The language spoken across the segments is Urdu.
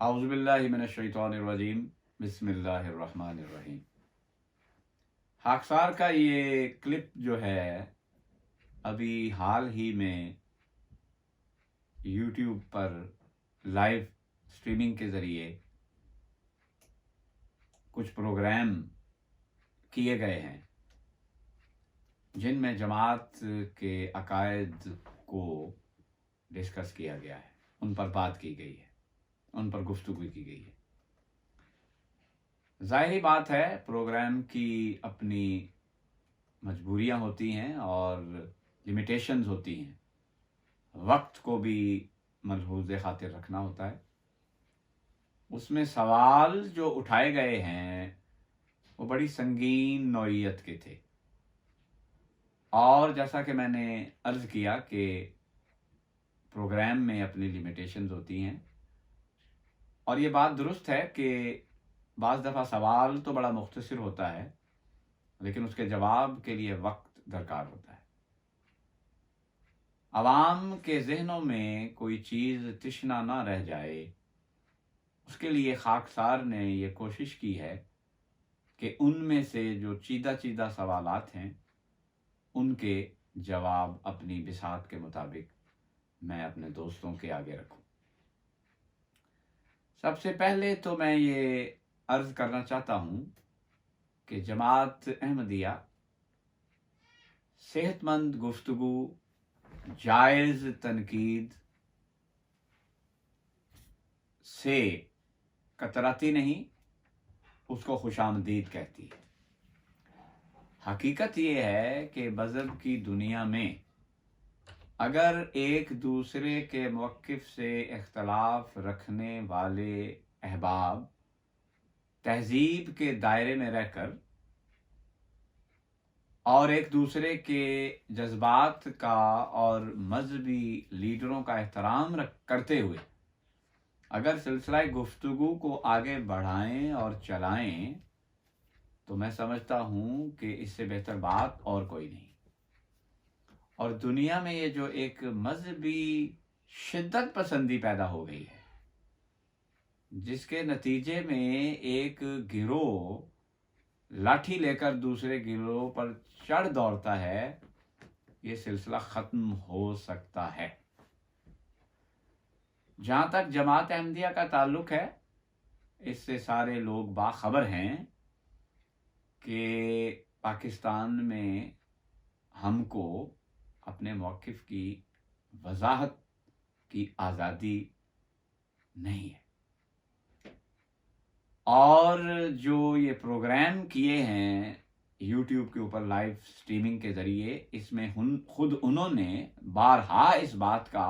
اعوذ باللہ من الشیطان الرجیم بسم اللہ الرحمن الرحیم۔ خاکسار کا یہ کلپ جو ہے ابھی حال ہی میں یوٹیوب پر لائیو سٹریمنگ کے ذریعے کچھ پروگرام کیے گئے ہیں جن میں جماعت کے عقائد کو ڈسکس کیا گیا ہے، ان پر بات کی گئی ہے، ان پر گفتگو کی گئی ہے۔ ظاہری بات ہے پروگرام کی اپنی مجبوریاں ہوتی ہیں اور لمیٹیشنز ہوتی ہیں، وقت کو بھی ملحوظ خاطر رکھنا ہوتا ہے۔ اس میں سوال جو اٹھائے گئے ہیں وہ بڑی سنگین نوعیت کے تھے، اور جیسا کہ میں نے عرض کیا کہ پروگرام میں اپنی لمیٹیشنز ہوتی ہیں، اور یہ بات درست ہے کہ بعض دفعہ سوال تو بڑا مختصر ہوتا ہے لیکن اس کے جواب کے لیے وقت درکار ہوتا ہے۔ عوام کے ذہنوں میں کوئی چیز تشنا نہ رہ جائے، اس کے لیے خاکسار نے یہ کوشش کی ہے کہ ان میں سے جو چیدہ سوالات ہیں ان کے جواب اپنی بساط کے مطابق میں اپنے دوستوں کے آگے رکھوں۔ سب سے پہلے تو میں یہ عرض کرنا چاہتا ہوں کہ جماعت احمدیہ صحت مند گفتگو، جائز تنقید سے کتراتی نہیں، اس کو خوش آمدید کہتی ہے۔ حقیقت یہ ہے کہ مذہب کی دنیا میں اگر ایک دوسرے کے موقف سے اختلاف رکھنے والے احباب تہذیب کے دائرے میں رہ کر اور ایک دوسرے کے جذبات کا اور مذہبی لیڈروں کا احترام کرتے ہوئے اگر سلسلہ گفتگو کو آگے بڑھائیں اور چلائیں تو میں سمجھتا ہوں کہ اس سے بہتر بات اور کوئی نہیں۔ اور دنیا میں یہ جو ایک مذہبی شدت پسندی پیدا ہو گئی ہے جس کے نتیجے میں ایک گروہ لاٹھی لے کر دوسرے گروہ پر چڑھ دوڑتا ہے، یہ سلسلہ ختم ہو سکتا ہے۔ جہاں تک جماعت احمدیہ کا تعلق ہے، اس سے سارے لوگ باخبر ہیں کہ پاکستان میں ہم کو اپنے موقف کی وضاحت کی آزادی نہیں ہے، اور جو یہ پروگرام کیے ہیں یوٹیوب کے اوپر لائیو سٹریمنگ کے ذریعے، اس میں خود انہوں نے بارہا اس بات کا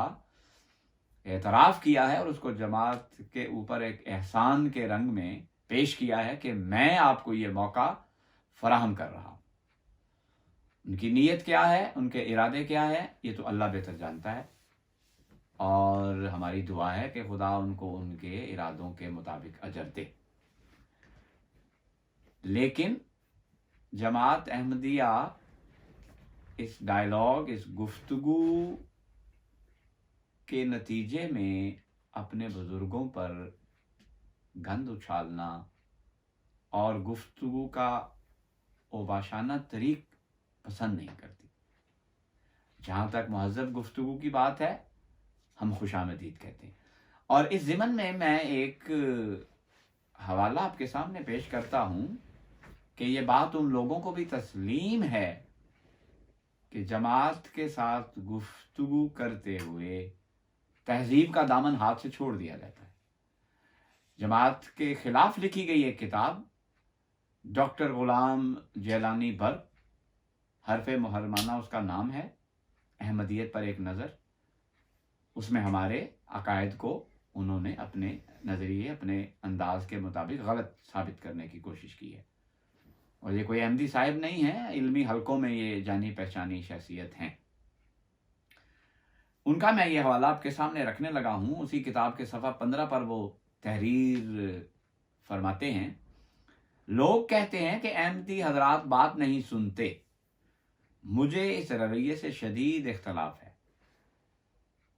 اعتراف کیا ہے اور اس کو جماعت کے اوپر ایک احسان کے رنگ میں پیش کیا ہے کہ میں آپ کو یہ موقع فراہم کر رہا ہوں۔ ان کی نیت کیا ہے، ان کے ارادے کیا ہے، یہ تو اللہ بہتر جانتا ہے، اور ہماری دعا ہے کہ خدا ان کو ان کے ارادوں کے مطابق اجر دے۔ لیکن جماعت احمدیہ اس ڈائلاگ، اس گفتگو کے نتیجے میں اپنے بزرگوں پر گند اچھالنا اور گفتگو کا اوباشانہ طریق پسند نہیں کرتی۔ جہاں تک مہذب گفتگو کی بات ہے، ہم خوش آمدید کہتے ہیں۔ اور اس ضمن میں ایک حوالہ آپ کے سامنے پیش کرتا ہوں کہ یہ بات ان لوگوں کو بھی تسلیم ہے کہ جماعت کے ساتھ گفتگو کرتے ہوئے تہذیب کا دامن ہاتھ سے چھوڑ دیا جاتا ہے۔ جماعت کے خلاف لکھی گئی ایک کتاب، ڈاکٹر غلام جیلانی برق، حرف محرمانہ اس کا نام ہے، احمدیت پر ایک نظر، اس میں ہمارے عقائد کو انہوں نے اپنے نظریے، اپنے انداز کے مطابق غلط ثابت کرنے کی کوشش کی ہے۔ اور یہ کوئی احمدی صاحب نہیں ہے، علمی حلقوں میں یہ جانی پہچانی شخصیت ہیں۔ ان کا میں یہ حوالہ آپ کے سامنے رکھنے لگا ہوں۔ اسی کتاب کے صفحہ 15 پر وہ تحریر فرماتے ہیں، لوگ کہتے ہیں کہ احمدی حضرات بات نہیں سنتے، مجھے اس رویے سے شدید اختلاف ہے۔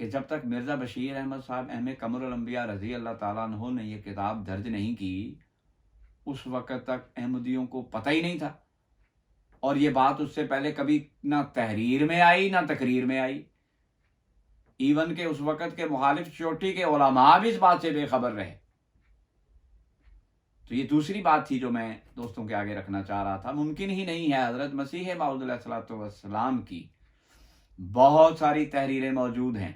کہ جب تک مرزا بشیر احمد صاحب ایم اے قمر الانبیاء رضی اللہ تعالیٰ عنہ نے یہ کتاب درج نہیں کی، اس وقت تک احمدیوں کو پتہ ہی نہیں تھا، اور یہ بات اس سے پہلے کبھی نہ تحریر میں آئی نہ تقریر میں آئی، ایون کہ اس وقت کے مخالف چوٹی کے علماء بھی اس بات سے بے خبر رہے۔ تو یہ دوسری بات تھی جو میں دوستوں کے آگے رکھنا چاہ رہا تھا۔ ممکن ہی نہیں ہے، حضرت مسیح موعود علیہ الصلوۃ والسلام کی بہت ساری تحریریں موجود ہیں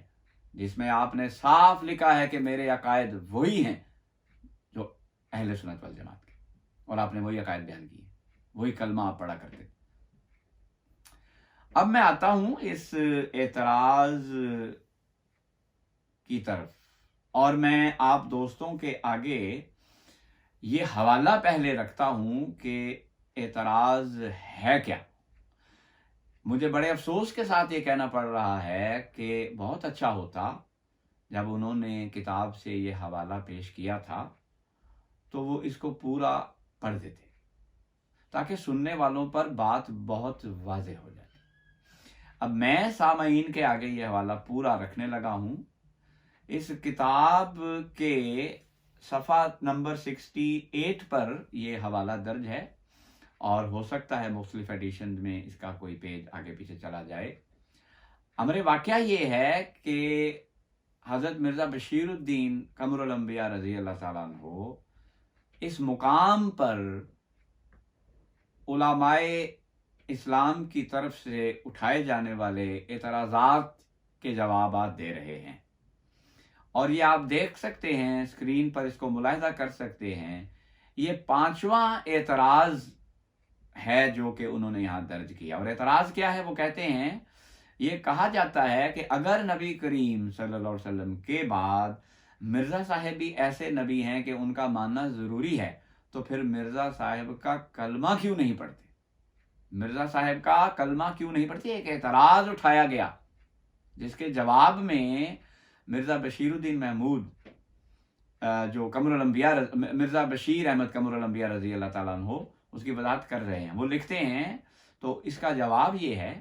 جس میں آپ نے صاف لکھا ہے کہ میرے عقائد وہی ہیں جو اہل سنت والجماعت کے، اور آپ نے وہی عقائد بیان کیے، وہی کلمہ آپ پڑھا کرتے۔ اب میں آتا ہوں اس اعتراض کی طرف، اور میں آپ دوستوں کے آگے یہ حوالہ پہلے رکھتا ہوں کہ اعتراض ہے کیا۔ مجھے بڑے افسوس کے ساتھ یہ کہنا پڑ رہا ہے کہ بہت اچھا ہوتا جب انہوں نے کتاب سے یہ حوالہ پیش کیا تھا تو وہ اس کو پورا پڑھ دیتے تاکہ سننے والوں پر بات بہت واضح ہو جائے۔ اب میں سامعین کے آگے یہ حوالہ پورا رکھنے لگا ہوں۔ اس کتاب کے صفحہ نمبر 68 پر یہ حوالہ درج ہے، اور ہو سکتا ہے مختلف ایڈیشن میں اس کا کوئی پیج آگے پیچھے چلا جائے۔ امر واقعہ یہ ہے کہ حضرت مرزا بشیر الدین قمر الانبیاء رضی اللہ تعالیٰ عنہ اس مقام پر علماء اسلام کی طرف سے اٹھائے جانے والے اعتراضات کے جوابات دے رہے ہیں، اور یہ آپ دیکھ سکتے ہیں اسکرین پر، اس کو ملاحظہ کر سکتے ہیں۔ یہ 5واں اعتراض ہے جو کہ انہوں نے یہاں درج کیا، اور اعتراض کیا ہے؟ وہ کہتے ہیں یہ کہا جاتا ہے کہ اگر نبی کریم صلی اللہ علیہ وسلم کے بعد مرزا صاحب بھی ایسے نبی ہیں کہ ان کا ماننا ضروری ہے، تو پھر مرزا صاحب کا کلمہ کیوں نہیں پڑھتے؟ مرزا صاحب کا کلمہ کیوں نہیں پڑھتے؟ ایک اعتراض اٹھایا گیا جس کے جواب میں مرزا بشیر الدین محمود جو قمر الانبیاء مرزا بشیر احمد قمر الانبیاء رضی اللہ تعالیٰ عنہ اس کی وضاحت کر رہے ہیں۔ وہ لکھتے ہیں تو اس کا جواب یہ ہے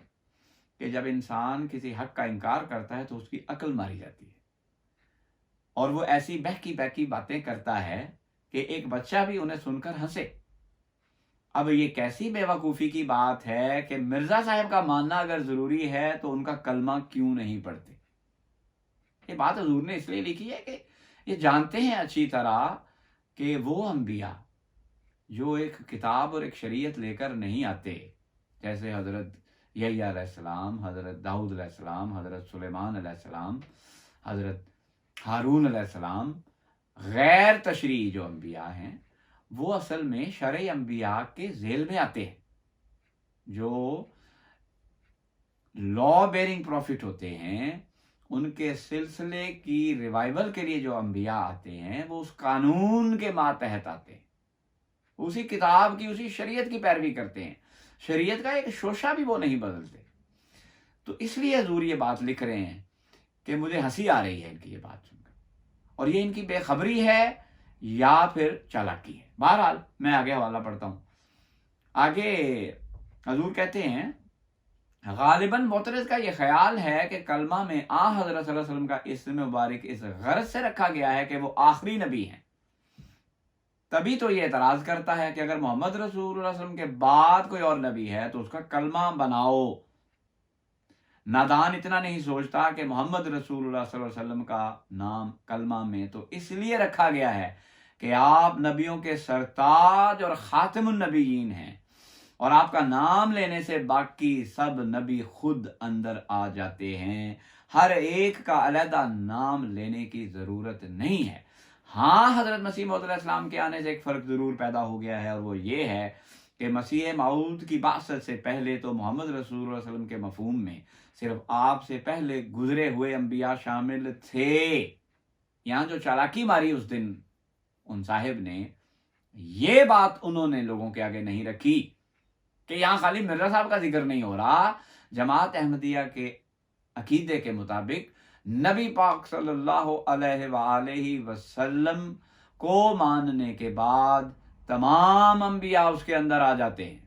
کہ جب انسان کسی حق کا انکار کرتا ہے تو اس کی عقل ماری جاتی ہے، اور وہ ایسی بہکی بہکی باتیں کرتا ہے کہ ایک بچہ بھی انہیں سن کر ہنسے۔ اب یہ کیسی بے وقوفی کی بات ہے کہ مرزا صاحب کا ماننا اگر ضروری ہے تو ان کا کلمہ کیوں نہیں پڑھتے؟ یہ بات حضور نے اس لیے لکھی ہے کہ یہ جانتے ہیں اچھی طرح کہ وہ انبیاء جو ایک کتاب اور ایک شریعت لے کر نہیں آتے، جیسے حضرت یحییٰ علیہ السلام، حضرت داؤد علیہ السلام، حضرت سلیمان علیہ السلام، حضرت ہارون علیہ السلام، غیر تشریعی جو انبیاء ہیں وہ اصل میں شرعی انبیاء کے ذیل میں آتے ہیں۔ جو لا بیرنگ پروفٹ ہوتے ہیں ان کے سلسلے کی ریوائول کے لیے جو انبیاء آتے ہیں وہ اس قانون کے ماتحت آتے ہیں، اسی کتاب کی، اسی شریعت کی پیروی کرتے ہیں، شریعت کا ایک شوشہ بھی وہ نہیں بدلتے۔ تو اس لیے حضور یہ بات لکھ رہے ہیں کہ مجھے ہنسی آ رہی ہے ان کی یہ بات سن کر، اور یہ ان کی بے خبری ہے یا پھر چالاکی ہے۔ بہرحال میں آگے حوالہ پڑھتا ہوں۔ آگے حضور کہتے ہیں غالباً معترض کا یہ خیال ہے کہ کلمہ میں حضرت صلی اللہ علیہ وسلم کا اسم مبارک اس غرض سے رکھا گیا ہے کہ وہ آخری نبی ہیں، تبھی تو یہ اعتراض کرتا ہے کہ اگر محمد رسول اللہ علیہ وسلم کے بعد کوئی اور نبی ہے تو اس کا کلمہ بناؤ۔ نادان اتنا نہیں سوچتا کہ محمد رسول اللہ صلی اللہ علیہ وسلم کا نام کلمہ میں تو اس لیے رکھا گیا ہے کہ آپ نبیوں کے سرتاج اور خاتم النبیین ہیں، اور آپ کا نام لینے سے باقی سب نبی خود اندر آ جاتے ہیں، ہر ایک کا علیحدہ نام لینے کی ضرورت نہیں ہے۔ ہاں، حضرت مسیح موعود علیہ السلام کے آنے سے ایک فرق ضرور پیدا ہو گیا ہے، اور وہ یہ ہے کہ مسیح موعود کی بعثت سے پہلے تو محمد رسول اللہ علیہ وسلم کے مفہوم میں صرف آپ سے پہلے گزرے ہوئے انبیاء شامل تھے۔ یہاں جو چالاکی ماری اس دن ان صاحب نے، یہ بات انہوں نے لوگوں کے آگے نہیں رکھی کہ یہاں خالی مرزا صاحب کا ذکر نہیں ہو رہا، جماعت احمدیہ کے عقیدے کے مطابق نبی پاک صلی اللہ علیہ وآلہ وسلم کو ماننے کے بعد تمام انبیاء اس کے اندر آ جاتے ہیں،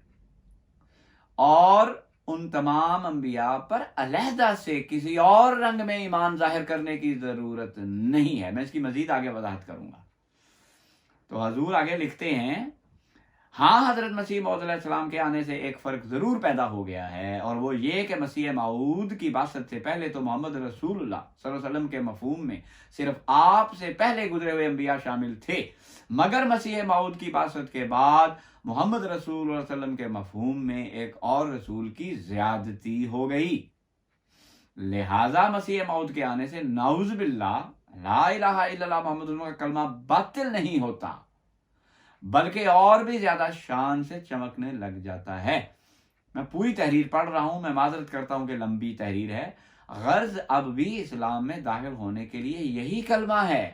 اور ان تمام انبیاء پر علیحدہ سے کسی اور رنگ میں ایمان ظاہر کرنے کی ضرورت نہیں ہے۔ میں اس کی مزید آگے وضاحت کروں گا۔ تو حضور آگے لکھتے ہیں، ہاں حضرت مسیح موعود علیہ السلام کے آنے سے ایک فرق ضرور پیدا ہو گیا ہے، اور وہ یہ کہ مسیح موعود کی بعثت سے پہلے تو محمد رسول اللہ صلی اللہ علیہ وسلم کے مفہوم میں صرف آپ سے پہلے گزرے ہوئے انبیاء شامل تھے، مگر مسیح موعود کی بعثت کے بعد محمد رسول اللہ صلی اللہ علیہ وسلم کے مفہوم میں ایک اور رسول کی زیادتی ہو گئی۔ لہٰذا مسیح موعود کے آنے سے نعوذ باللہ لا الہ الا اللہ محمد رسول اللہ کا کلمہ باطل نہیں ہوتا، بلکہ اور بھی زیادہ شان سے چمکنے لگ جاتا ہے۔ میں پوری تحریر پڑھ رہا ہوں، میں معذرت کرتا ہوں کہ لمبی تحریر ہے۔ غرض اب بھی اسلام میں داخل ہونے کے لیے یہی کلمہ ہے۔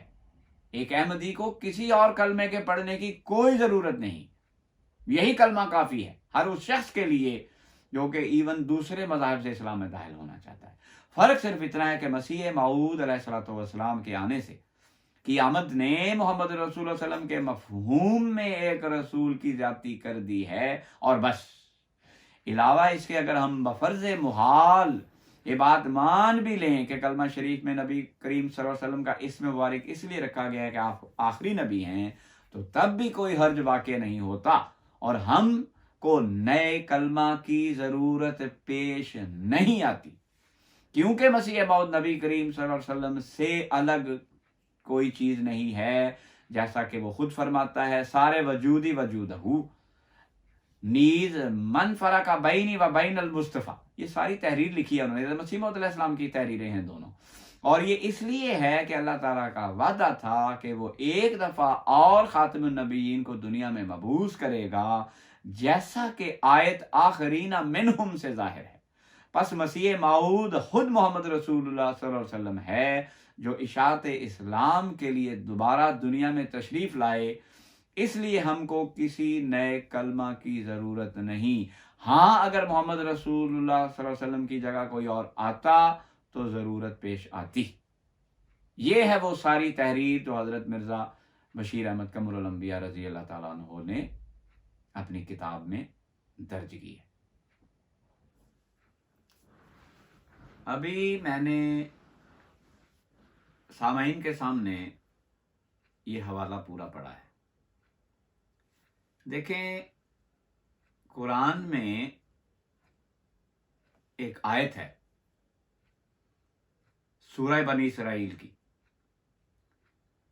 ایک احمدی کو کسی اور کلمے کے پڑھنے کی کوئی ضرورت نہیں، یہی کلمہ کافی ہے ہر اس شخص کے لیے جو کہ ایون دوسرے مذاہب سے اسلام میں داخل ہونا چاہتا ہے۔ فرق صرف اتنا ہے کہ مسیح موعود علیہ الصلوۃ والسلام کے آنے سے کی آمد نے محمد رسول اللہ صلی اللہ علیہ وسلم کے مفہوم میں ایک رسول کی زیادتی کر دی ہے، اور بس۔ علاوہ اس کے اگر ہم بفرض محال یہ بات مان بھی لیں کہ کلمہ شریف میں نبی کریم صلی اللہ علیہ وسلم کا اسم مبارک اس لیے رکھا گیا ہے کہ آپ آخری نبی ہیں، تو تب بھی کوئی حرج واقع نہیں ہوتا، اور ہم کو نئے کلمہ کی ضرورت پیش نہیں آتی، کیونکہ مسیح موعود نبی کریم صلی اللہ علیہ وسلم سے الگ کوئی چیز نہیں ہے، جیسا کہ وہ خود فرماتا ہے، سارے وجودی وجودہ نیز من فرق بینی و بین المصطفیٰ۔ یہ ساری تحریر لکھی ہے انہوں نے، مسیح موعود علیہ السلام کی تحریریں ہیں دونوں، اور یہ اس لیے ہے کہ اللہ تعالیٰ کا وعدہ تھا کہ وہ ایک دفعہ اور خاتم النبیین کو دنیا میں مبعوث کرے گا، جیسا کہ آیت آخرین منہم سے ظاہر ہے۔ پس مسیح موعود خود محمد رسول اللہ صلی اللہ علیہ وسلم ہے جو اشاعت اسلام کے لیے دوبارہ دنیا میں تشریف لائے، اس لیے ہم کو کسی نئے کلمہ کی ضرورت نہیں۔ ہاں اگر محمد رسول اللہ صلی اللہ علیہ وسلم کی جگہ کوئی اور آتا تو ضرورت پیش آتی۔ یہ ہے وہ ساری تحریر جو حضرت مرزا بشیر احمد قمر الانبیاء رضی اللہ تعالیٰ عنہ نے اپنی کتاب میں درج کی ہے۔ ابھی میں نے سامعین کے سامنے یہ حوالہ پورا پڑھا ہے۔ دیکھیں، قرآن میں ایک آیت ہے سورہ بنی اسرائیل کی،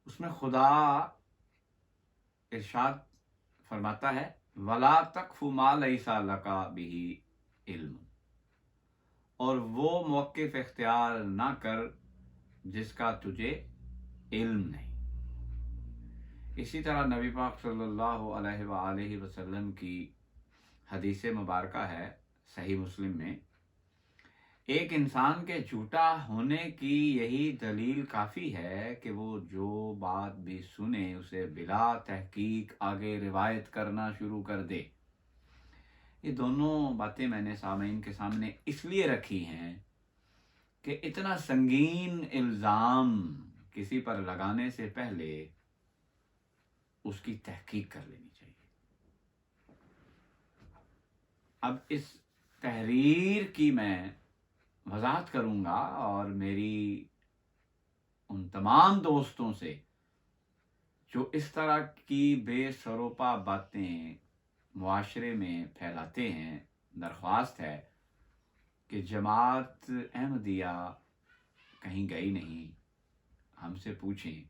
اس میں خدا ارشاد فرماتا ہے وَلَا تَقْفُ مَا لَيْسَ لَكَ بِهِ عِلْمٌ، اور وہ موقف اختیار نہ کر جس کا تجھے علم نہیں۔ اسی طرح نبی پاک صلی اللہ علیہ وآلہ وسلم کی حدیث مبارکہ ہے صحیح مسلم میں، ایک انسان کے جھوٹا ہونے کی یہی دلیل کافی ہے کہ وہ جو بات بھی سنے اسے بلا تحقیق آگے روایت کرنا شروع کر دے۔ یہ دونوں باتیں میں نے سامعین کے سامنے اس لیے رکھی ہیں کہ اتنا سنگین الزام کسی پر لگانے سے پہلے اس کی تحقیق کر لینی چاہیے۔ اب اس تحریر کی میں وضاحت کروں گا، اور میری ان تمام دوستوں سے جو اس طرح کی بے سروپا باتیں معاشرے میں پھیلاتے ہیں، درخواست ہے کہ جماعت احمدیہ کہیں گئی نہیں، ہم سے پوچھیں۔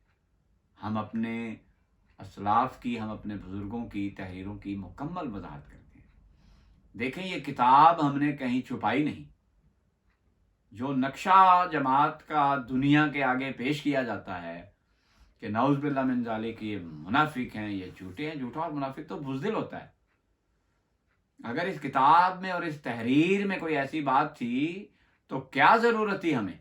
ہم اپنے اسلاف کی، ہم اپنے بزرگوں کی تحریروں کی مکمل وضاحت کرتے ہیں۔ دیکھیں، یہ کتاب ہم نے کہیں چھپائی نہیں۔ جو نقشہ جماعت کا دنیا کے آگے پیش کیا جاتا ہے کہ نعوذ باللہ من ذالک یہ منافق ہیں، یہ جھوٹے ہیں، جھوٹا اور منافق تو بزدل ہوتا ہے۔ اگر اس کتاب میں اور اس تحریر میں کوئی ایسی بات تھی تو کیا ضرورت تھی ہمیں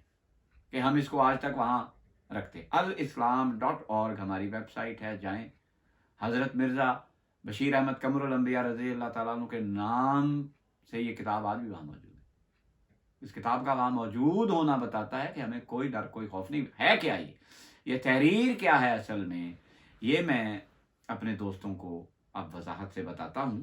کہ ہم اس کو آج تک وہاں رکھتے۔ الاسلام.org ہماری ویب سائٹ ہے، جائیں۔ حضرت مرزا بشیر احمد قمر الانبیاء رضی اللہ تعالیٰ عنہ کے نام سے یہ کتاب آج بھی وہاں موجود ہے۔ اس کتاب کا وہاں موجود ہونا بتاتا ہے کہ ہمیں کوئی ڈر، کوئی خوف نہیں ہے۔ کیا یہ تحریر کیا ہے اصل میں، یہ میں اپنے دوستوں کو اب وضاحت سے بتاتا ہوں۔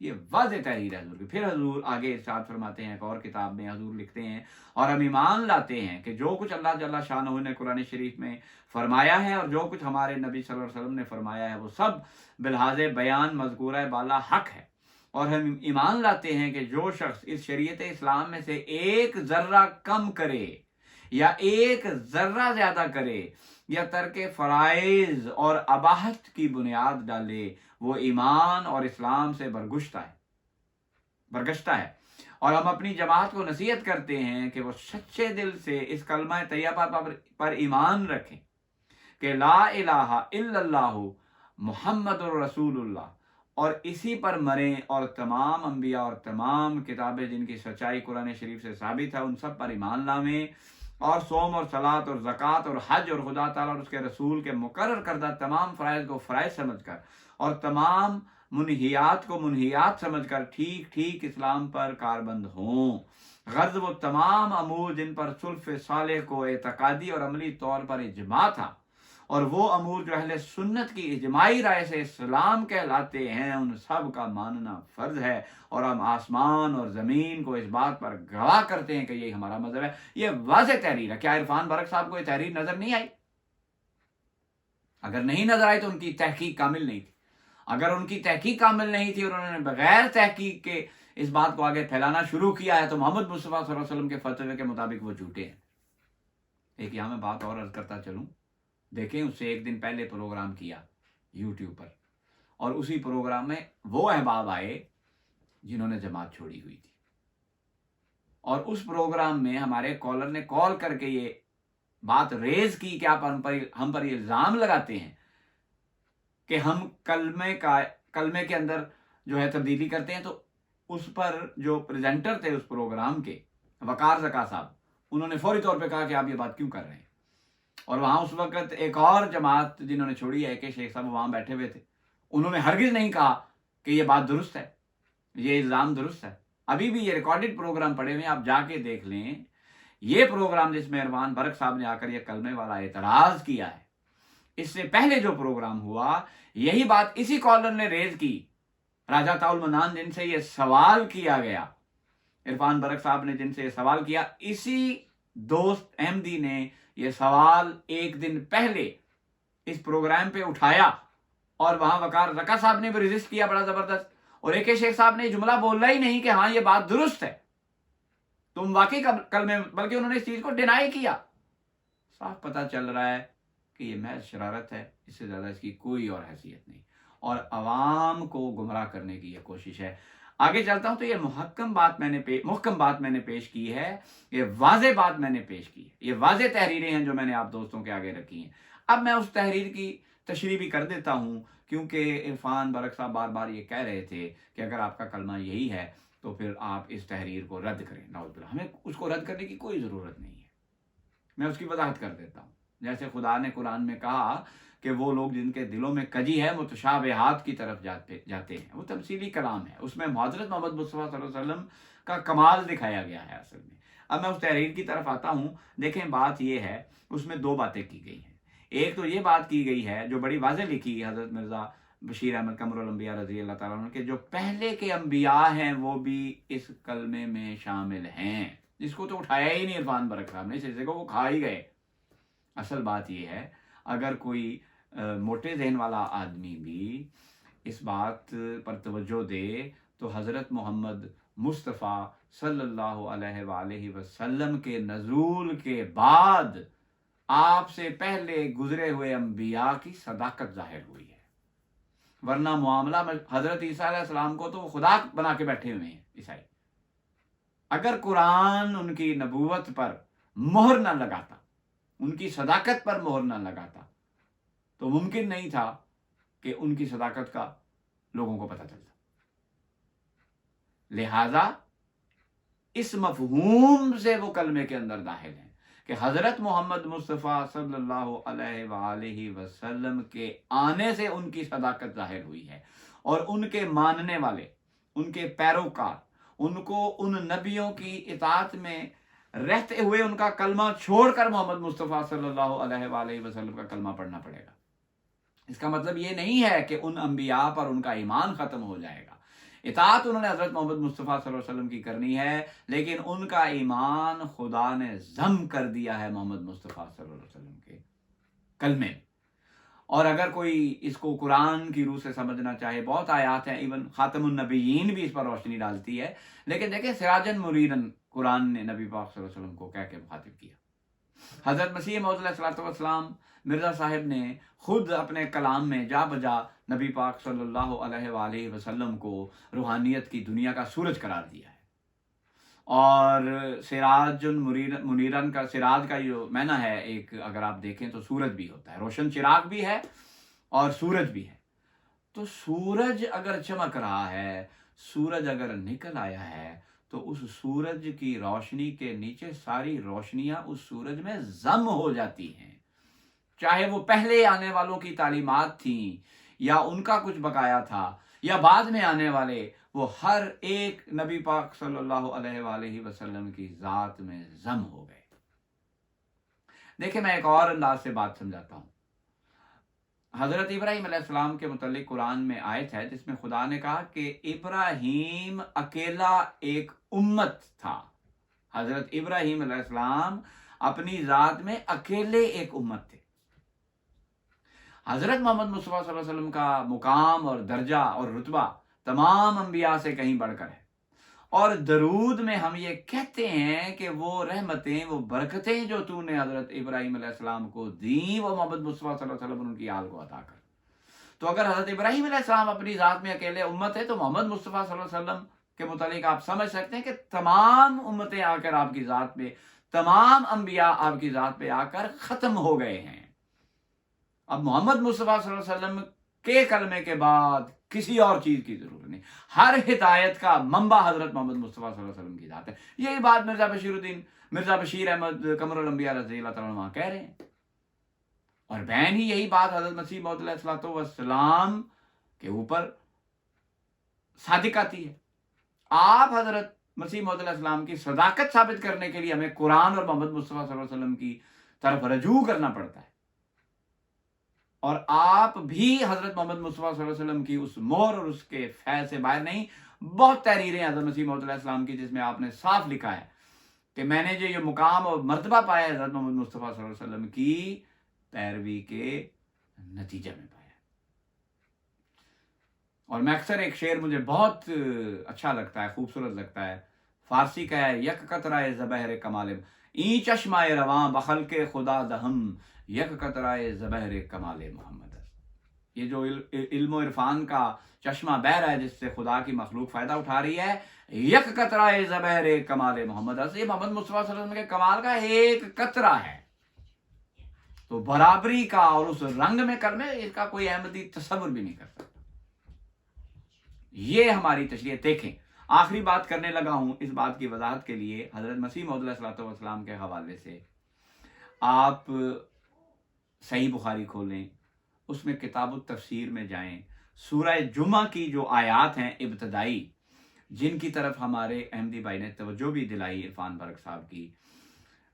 یہ واضح تحریر ہے حضور کی۔ پھر حضور آگے ارشاد فرماتے ہیں، ایک اور کتاب میں حضور لکھتے ہیں، اور ہم ایمان لاتے ہیں کہ جو کچھ اللہ جل شانہ نے قرآن شریف میں فرمایا ہے اور جو کچھ ہمارے نبی صلی اللہ علیہ وسلم نے فرمایا ہے وہ سب بلحاظ بیان مذکورہ بالا حق ہے، اور ہم ایمان لاتے ہیں کہ جو شخص اس شریعت اسلام میں سے ایک ذرہ کم کرے یا ایک ذرہ زیادہ کرے یا ترک فرائض اور اباحت کی بنیاد ڈالے، وہ ایمان اور اسلام سے برگشتہ ہے۔ اور ہم اپنی جماعت کو نصیحت کرتے ہیں کہ وہ سچے دل سے اس کلمہ طیبہ پر ایمان رکھیں کہ لا الہ الا اللہ محمد الرسول اللہ، اور اسی پر مریں، اور تمام انبیاء اور تمام کتابیں جن کی سچائی قرآن شریف سے ثابت ہے ان سب پر ایمان لائیں، اور صوم اور صلاۃ اور زکوٰۃ اور حج اور خدا تعالیٰ اور اس کے رسول کے مقرر کردہ تمام فرائض کو فرائض سمجھ کر اور تمام منہیات کو منہیات سمجھ کر ٹھیک ٹھیک اسلام پر کاربند ہوں۔ غرض وہ تمام امور جن پر سلف صالح کو اعتقادی اور عملی طور پر اجماع تھا، اور وہ امور جو اہل سنت کی اجماعی رائے سے اسلام کہلاتے ہیں، ان سب کا ماننا فرض ہے، اور ہم آسمان اور زمین کو اس بات پر گواہ کرتے ہیں کہ یہی ہمارا مذہب ہے۔ یہ واضح تحریر ہے۔ کیا عرفان برق صاحب کو یہ تحریر نظر نہیں آئی؟ اگر نہیں نظر آئی تو ان کی تحقیق کامل نہیں تھی۔ اگر ان کی تحقیق کامل نہیں تھی اور انہوں نے بغیر تحقیق کے اس بات کو آگے پھیلانا شروع کیا ہے تو محمد مصطفیٰ صلی اللہ علیہ وسلم کے فتوے کے مطابق وہ جھوٹے ہیں۔ ایک یہاں میں بات اور عرض کرتا چلوں، دیکھیں اس سے ایک دن پہلے پروگرام کیا یوٹیوب پر، اور اسی پروگرام میں وہ احباب آئے جنہوں نے جماعت چھوڑی ہوئی تھی، اور اس پروگرام میں ہمارے کالر نے کال کر کے یہ بات ریز کی کہ آپ ہم پر یہ الزام لگاتے ہیں کہ ہم کلمے کے اندر جو ہے تبدیلی کرتے ہیں۔ تو اس پر جو پریزنٹر تھے اس پروگرام کے، وقار زکا صاحب، انہوں نے فوری طور پہ کہا کہ آپ یہ بات کیوں کر رہے ہیں، اور وہاں اس وقت ایک اور جماعت جنہوں نے چھوڑی ہے کہ شیخ صاحب وہاں بیٹھے ہوئے تھے، انہوں نے ہرگز نہیں کہا کہ یہ بات درست ہے، یہ الزام درست ہے۔ ابھی بھی یہ ریکارڈڈ پروگرام پڑے ہوئے ہیں، آپ جا کے دیکھ لیں۔ یہ پروگرام جس میں عرفان برق صاحب نے آ کر یہ کلمے والا اعتراض کیا ہے، اس سے پہلے جو پروگرام ہوا یہی بات اسی کالر نے ریز کی، راجہ طاء المنان جن سے یہ سوال کیا گیا، عرفان برق صاحب نے جن سے یہ سوال کیا، اسی دوست احمدی نے یہ سوال ایک دن پہلے اس پروگرام پہ اٹھایا، اور وہاں وقار زکا صاحب نے بھی ریزسٹ کیا بڑا زبردست، اور اے کے شیخ صاحب نے جملہ بولا ہی نہیں کہ ہاں یہ بات درست ہے، تم واقعی کلمے، بلکہ انہوں نے اس چیز کو ڈینائی کیا۔ صاف پتہ چل رہا ہے کہ یہ محض شرارت ہے، اس سے زیادہ اس کی کوئی اور حیثیت نہیں، اور عوام کو گمراہ کرنے کی یہ کوشش ہے۔ آگے چلتا ہوں تو یہ محکم بات میں نے پیش کی ہے، یہ واضح بات میں نے پیش کی ہے، یہ واضح تحریریں ہیں جو میں نے آپ دوستوں کے آگے رکھی ہیں۔ اب میں اس تحریر کی تشریح بھی کر دیتا ہوں، کیونکہ عرفان برق صاحب بار بار یہ کہہ رہے تھے کہ اگر آپ کا کلمہ یہی ہے تو پھر آپ اس تحریر کو رد کریں۔ نعوذ باللہ، ہمیں اس کو رد کرنے کی کوئی ضرورت نہیں ہے، میں اس کی وضاحت کر دیتا ہوں۔ جیسے خدا نے قرآن میں کہا کہ وہ لوگ جن کے دلوں میں کجی ہے متشابہات کی طرف جاتے ہیں، وہ تمثیلی کلام ہے، اس میں حضرت محمد مصطفیٰ صلی اللہ علیہ وسلم کا کمال دکھایا گیا ہے اصل میں۔ اب میں اس تحریر کی طرف آتا ہوں۔ دیکھیں بات یہ ہے، اس میں دو باتیں کی گئی ہیں۔ ایک تو یہ بات کی گئی ہے جو بڑی واضح لکھی ہے حضرت مرزا بشیر احمد قمر الانبیاء رضی اللہ تعالیٰ عنہ کہ جو پہلے کے انبیاء ہیں وہ بھی اس کلمے میں شامل ہیں، جس کو تو اٹھایا ہی نہیں عرفان برق صاحب نے، اس حصے کو وہ کھا ہی گئے۔ اصل بات یہ ہے، اگر کوئی موٹے ذہن والا آدمی بھی اس بات پر توجہ دے تو حضرت محمد مصطفیٰ صلی اللہ علیہ وآلہ وسلم کے نزول کے بعد آپ سے پہلے گزرے ہوئے انبیاء کی صداقت ظاہر ہوئی ہے، ورنہ معاملہ میں حضرت عیسیٰ علیہ السلام کو تو وہ خدا بنا کے بیٹھے ہوئے ہیں عیسائی۔ اگر قرآن ان کی نبوت پر مہر نہ لگاتا، ان کی صداقت پر مہر نہ لگاتا، تو ممکن نہیں تھا کہ ان کی صداقت کا لوگوں کو پتہ چلتا۔ لہذا اس مفہوم سے وہ کلمے کے اندر داخل ہیں کہ حضرت محمد مصطفیٰ صلی اللہ علیہ وآلہ وسلم کے آنے سے ان کی صداقت ظاہر ہوئی ہے، اور ان کے ماننے والے، ان کے پیروکار، ان کو ان نبیوں کی اطاعت میں رہتے ہوئے ان کا کلمہ چھوڑ کر محمد مصطفیٰ صلی اللہ علیہ وآلہ وسلم کا کلمہ پڑھنا پڑے گا۔ اس کا مطلب یہ نہیں ہے کہ ان انبیاء پر ان کا ایمان ختم ہو جائے گا، اطاعت انہوں نے حضرت محمد مصطفیٰ صلی اللہ علیہ وسلم کی کرنی ہے، لیکن ان کا ایمان خدا نے ضم کر دیا ہے محمد مصطفیٰ صلی اللہ علیہ وسلم کے کلمے میں۔ اور اگر کوئی اس کو قرآن کی روح سے سمجھنا چاہے، بہت آیات ہیں، ایون خاتم النبیین بھی اس پر روشنی ڈالتی ہے، لیکن دیکھیں سراجن منیرن قرآن نے نبی پاک صلی اللہ علیہ وسلم کو کہہ کے مخاطب کیا۔ حضرت مسیح موعود علیہ الصلوۃ والسلام مرزا صاحب نے خود اپنے کلام میں جا بجا نبی پاک صلی اللہ علیہ وآلہ وسلم کو روحانیت کی دنیا کا سورج قرار دیا ہے، اور سراج منیرن کا، سراج کا جو معنی ہے ایک، اگر آپ دیکھیں تو سورج بھی ہوتا ہے، روشن چراغ بھی ہے اور سورج بھی ہے۔ تو سورج اگر چمک رہا ہے، سورج اگر نکل آیا ہے، تو اس سورج کی روشنی کے نیچے ساری روشنیاں اس سورج میں ضم ہو جاتی ہیں، چاہے وہ پہلے آنے والوں کی تعلیمات تھیں یا ان کا کچھ بقایا تھا یا بعد میں آنے والے، وہ ہر ایک نبی پاک صلی اللہ علیہ وآلہ وسلم کی ذات میں ضم ہو گئے۔ دیکھیں میں ایک اور انداز سے بات سمجھاتا ہوں۔ حضرت ابراہیم علیہ السلام کے متعلق قرآن میں آیت ہے جس میں خدا نے کہا کہ ابراہیم اکیلا ایک امت تھا۔ حضرت ابراہیم علیہ السلام اپنی ذات میں اکیلے ایک امت تھے۔ حضرت محمد مصطفیٰ صلی اللہ علیہ وسلم کا مقام اور درجہ اور رتبہ تمام انبیاء سے کہیں بڑھ کر ہے، اور درود میں ہم یہ کہتے ہیں کہ وہ رحمتیں، وہ برکتیں جو تو نے حضرت ابراہیم علیہ السلام کو دیں، وہ محمد مصطفیٰ صلی اللہ علیہ وسلم ان کی آل کو عطا کر۔ تو اگر حضرت ابراہیم علیہ السلام اپنی ذات میں اکیلے امت ہے، تو محمد مصطفیٰ صلی اللہ علیہ وسلم کے متعلق آپ سمجھ سکتے ہیں کہ تمام امتیں آ کر آپ کی ذات میں، تمام انبیاء آپ کی ذات پہ آ کر ختم ہو گئے ہیں۔ اب محمد مصطفیٰ صلی اللہ علیہ وسلم کے کلمے کے بعد کسی اور چیز کی ضرورت نہیں، ہر ہدایت کا منبع حضرت محمد مصطفیٰ صلی اللہ علیہ وسلم کی ذات ہے۔ یہی بات مرزا بشیر احمد قمر الانبیاء رضی اللہ تعالیٰ عنہ کہہ رہے ہیں، اور بہن ہی یہی بات حضرت مسیح موعود علیہ الصلوۃ والسلام کے اوپر صادق آتی ہے۔ آپ حضرت مسیح موعود علیہ السلام کی صداقت ثابت کرنے کے لیے ہمیں قرآن اور محمد مصطفیٰ صلی اللہ علیہ وسلم کی طرف رجوع کرنا پڑتا ہے، اور آپ بھی حضرت محمد مصطفیٰ صلی اللہ علیہ وسلم کی اس مہر اور اس کے فیض سے باہر نہیں۔ بہت تحریریں حضرت مسیح موعود علیہ السلام کی جس میں آپ نے صاف لکھا ہے کہ میں نے جو یہ مقام اور مرتبہ پایا ہے حضرت محمد مصطفیٰ صلی اللہ علیہ وسلم کی پیروی کے نتیجے میں پایا۔ اور میں اکثر ایک شعر مجھے بہت اچھا لگتا ہے، خوبصورت لگتا ہے، فارسی کا ہے، یک قطرہ زبہر کمالم این چشمہ رواں بخلق خدا دہم یک قطرہ زبہر کمال محمد۔ یہ جو علم و عرفان کا چشمہ بہ رہا ہے جس سے خدا کی مخلوق فائدہ اٹھا رہی ہے، یک قطرہ زبہر کمال محمد، یہ محمد مصطفیٰ صلی اللہ علیہ وسلم کے کمال کا ایک قطرہ ہے۔ تو برابری کا اور اس رنگ میں کرنے اس کا کوئی احمدی تصور بھی نہیں کر سکتا۔ یہ ہماری تشریح۔ دیکھیں آخری بات کرنے لگا ہوں اس بات کی وضاحت کے لیے، حضرت مسیح موعود علیہ الصلوۃ والسلام کے حوالے سے آپ صحیح بخاری کھولیں، اس میں کتاب التفسیر میں جائیں، سورہ جمعہ کی جو آیات ہیں ابتدائی، جن کی طرف ہمارے احمدی بھائی نے توجہ بھی دلائی عرفان برق صاحب کی،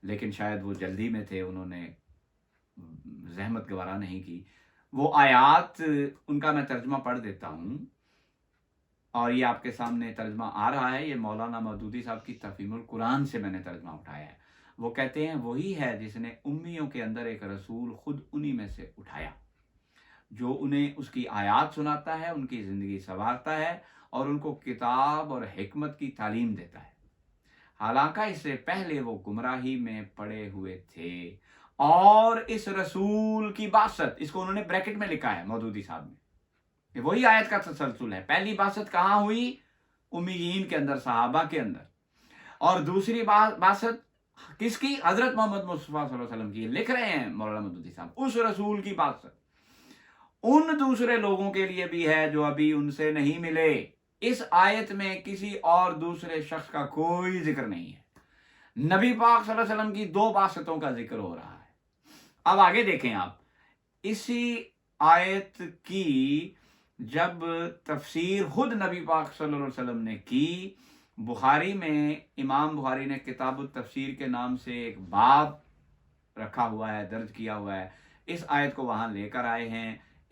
لیکن شاید وہ جلدی میں تھے، انہوں نے زحمت گوارا نہیں کی، وہ آیات ان کا میں ترجمہ پڑھ دیتا ہوں، اور یہ آپ کے سامنے ترجمہ آ رہا ہے، یہ مولانا مودودی صاحب کی تفہیم القرآن سے میں نے ترجمہ اٹھایا ہے۔ وہ کہتے ہیں وہی ہے جس نے امیوں کے اندر ایک رسول خود انہی میں سے اٹھایا، جو انہیں اس کی آیات سناتا ہے، ان کی زندگی سنوارتا ہے اور ان کو کتاب اور حکمت کی تعلیم دیتا ہے، حالانکہ اس سے پہلے وہ گمراہی میں پڑے ہوئے تھے، اور اس رسول کی بعثت، اس کو انہوں نے بریکٹ میں لکھا ہے مودودی صاحب نے، کہ وہی آیت کا تسلسل ہے۔ پہلی بعثت کہاں ہوئی؟ امیین کے اندر، صحابہ کے اندر، اور دوسری بعثت کس کی؟ حضرت محمد مصطفیٰ صلی اللہ علیہ وسلم کی۔ لکھ رہے ہیں مولانا مودودی صاحب، اس رسول کی بعثت ان دوسرے لوگوں کے لیے بھی ہے جو ابھی ان سے نہیں ملے۔ اس آیت میں کسی اور دوسرے شخص کا کوئی ذکر نہیں ہے، نبی پاک صلی اللہ علیہ وسلم کی دو بعثتوں کا ذکر ہو رہا ہے۔ اب آگے دیکھیں آپ، اسی آیت کی جب تفسیر خود نبی پاک صلی اللہ علیہ وسلم نے کی، بخاری میں امام بخاری نے کتاب التفسیر کے نام سے ایک باب رکھا ہوا ہے، درج کیا ہوا ہے، اس آیت کو وہاں لے کر آئے ہیں۔